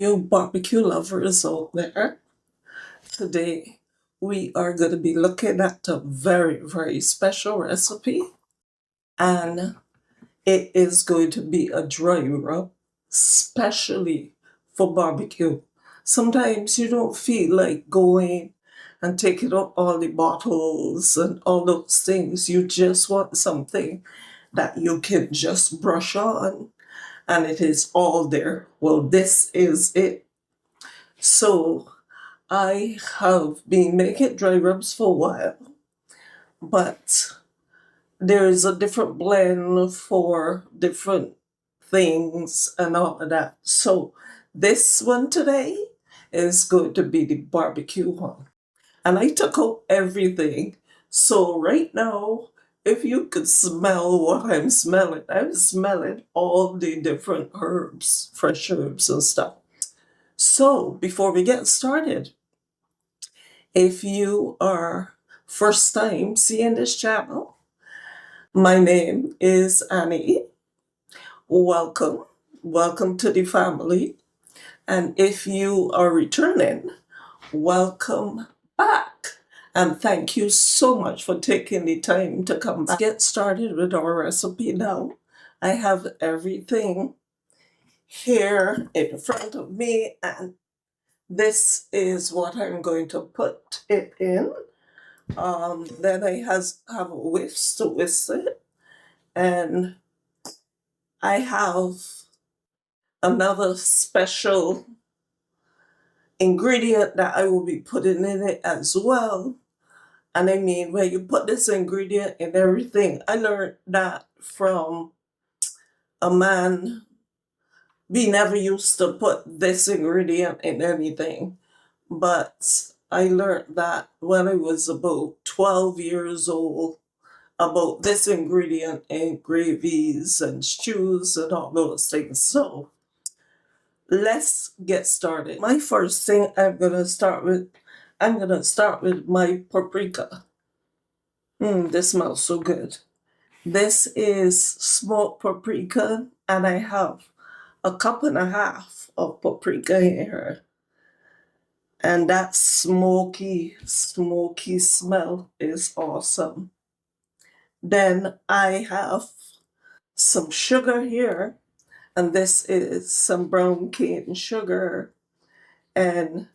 You barbecue lovers out there, today we are going to be looking at a very, very special recipe, and it is going to be a dry rub, specially for barbecue. Sometimes you don't feel like going and taking up all the bottles and all those things. You just want something that you can just brush on, and it is all there. Well, this is it. So I have been making dry rubs for a while, but there is a different blend for different things and all of that. So this one today is going to be the barbecue one. And I took out everything. So right now, if you could smell what I'm smelling all the different herbs, fresh herbs and stuff. So before we get started, if you are first time seeing this channel, my name is Annie. Welcome. Welcome to the family. And if you are returning, welcome back. And thank you so much for taking the time to come back. Let's get started with our recipe now. I have everything here in front of me, and this is what I'm going to put it in. Then I have a whisk to whisk it, and I have another special ingredient that I will be putting in it as well. And I mean, when you put this ingredient in everything, I learned that from a man. We never used to put this ingredient in anything, but I learned that when I was about 12 years old about this ingredient in gravies and stews and all those things. So let's get started. My first thing I'm gonna start with my paprika. This smells so good. This is smoked paprika, and I have a cup and a half of paprika here. And that smoky, smoky smell is awesome. Then I have some sugar here, and this is some brown cane sugar, and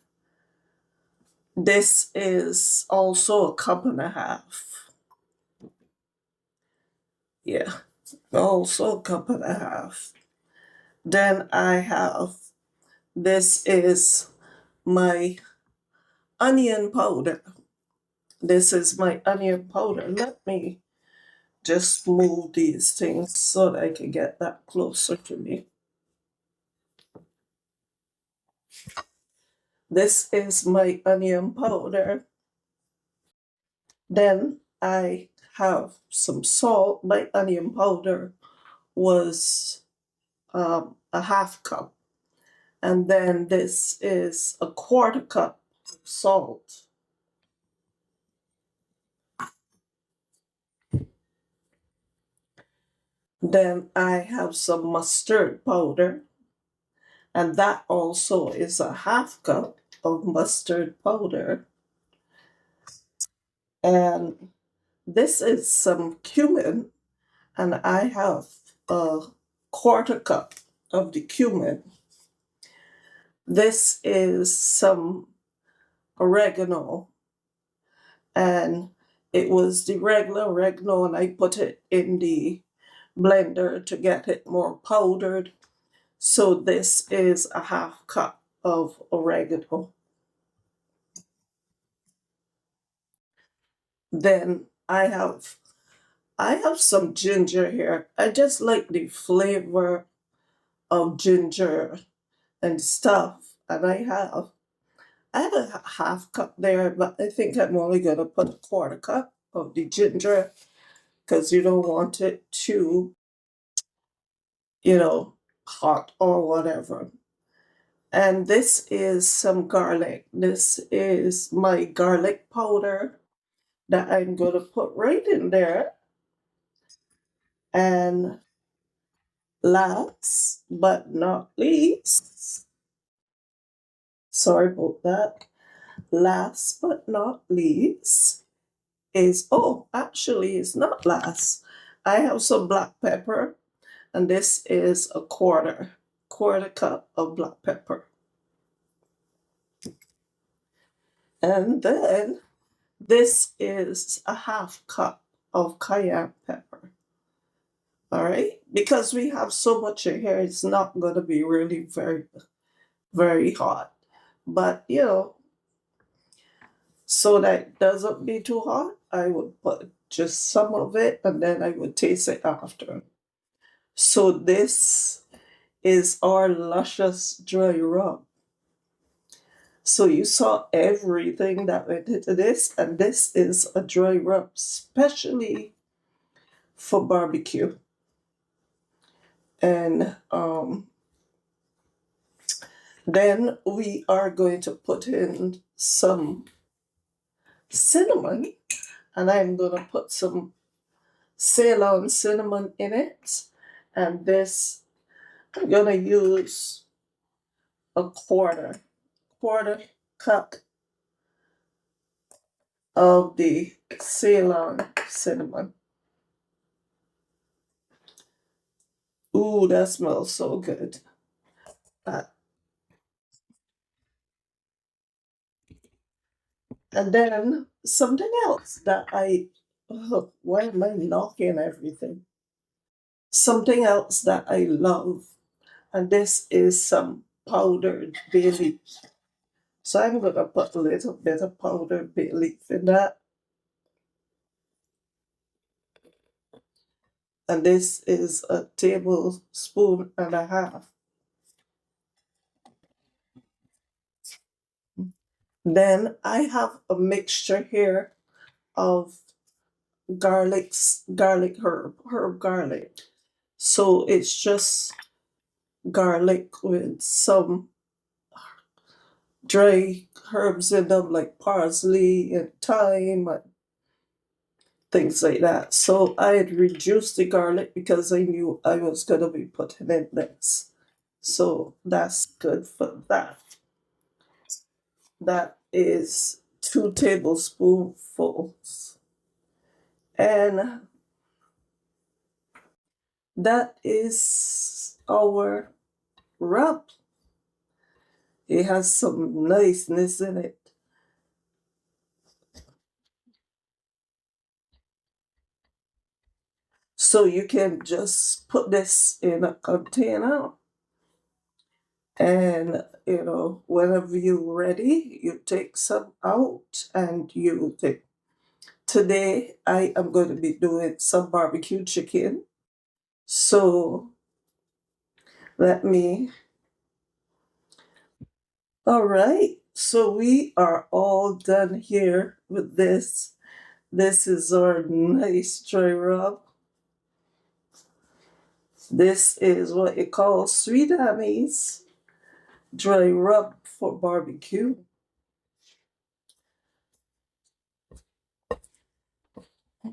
this is also a cup and a half. Yeah, also a cup and a half. Then I have, this is my onion powder. This is my onion powder. Let me just move these things so that I can get that closer to me. This is my onion powder. Then I have some salt. My onion powder was a half cup. And then this is a quarter cup of salt. Then I have some mustard powder. And that also is a half cup of mustard powder. And this is some cumin, and I have a quarter cup of the cumin. This is some oregano, and it was the regular oregano, and I put it in the blender to get it more powdered. So this is a half cup of oregano. Then I have some ginger here. I just like the flavor of ginger and stuff. And I have a half cup there, but I think I'm only gonna put a quarter cup of the ginger because you don't want it too, hot or whatever. And this is some garlic. This is my garlic powder that I'm gonna put right in there. And last but not least, Sorry about that. Last but not least is, oh, actually, it's not last. I have some black pepper, and this is a quarter cup of black pepper. And then this is a half cup of cayenne pepper. All right, because we have so much in here, it's not going to be really very hot. But so that it doesn't be too hot, I would put just some of it and then I would taste it after. So this is our luscious dry rub. So you saw everything that went into this, and this is a dry rub specially for barbecue. And then we are going to put in some cinnamon, and I'm going to put some Ceylon cinnamon in it. And this, I'm going to use a quarter cup of the Ceylon cinnamon. Ooh, that smells so good. Uh, and then something else that why am I knocking everything? Something else that I love, and this is some powdered bay leaf. So I'm going to put a little bit of powdered bay leaf in that. And this is a tablespoon and a half. Then I have a mixture here of herb garlic. So it's just garlic with some dry herbs in them like parsley and thyme and things like that. So I had reduced the garlic because I knew I was going to be putting in this. So that's good for that. That is 2 tablespoonfuls. And that is our rub. It has some niceness in it. So you can just put this in a container and whenever you're ready, you take some out and you take. Today I am going to be doing some barbecue chicken. So let me. All right. So we are all done here with this. This is our nice dry rub. This is what it calls Sweet Annie's dry rub for barbecue.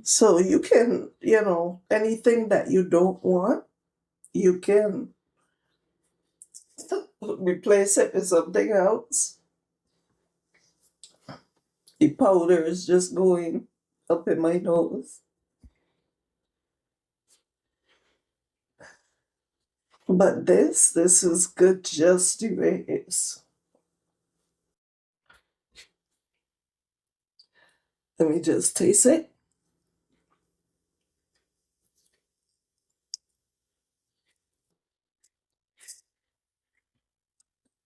So you can, anything that you don't want, you can replace it with something else. The powder is just going up in my nose. But this is good just the way it is. Let me just taste it.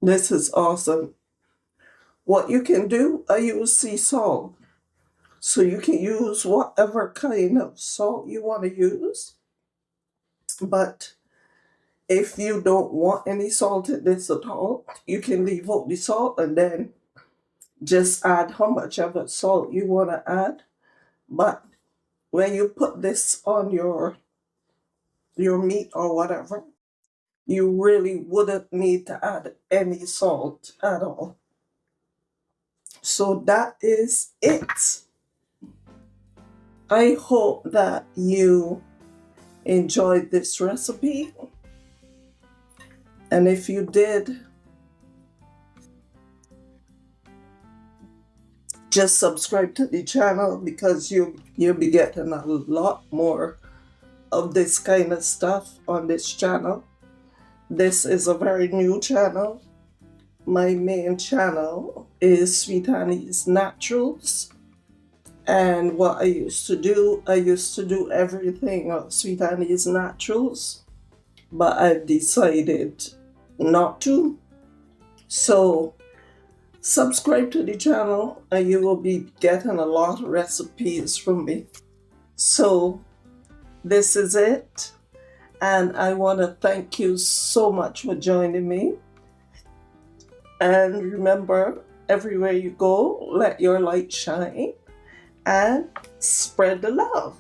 This is awesome. What you can do, I use sea salt. So you can use whatever kind of salt you want to use. But if you don't want any salt in this at all, you can leave out the salt and then just add how much of the salt you want to add. But when you put this on your meat or whatever, you really wouldn't need to add any salt at all. So that is it. I hope that you enjoyed this recipe. And if you did, just subscribe to the channel because you'll be getting a lot more of this kind of stuff on this channel. This is a very new channel. My main channel is Sweet Honey's Naturals. And what I used to do everything on Sweet Honey's Naturals, but I've decided not to. So subscribe to the channel and you will be getting a lot of recipes from me. So this is it. And I want to thank you so much for joining me. And remember, everywhere you go, let your light shine and spread the love.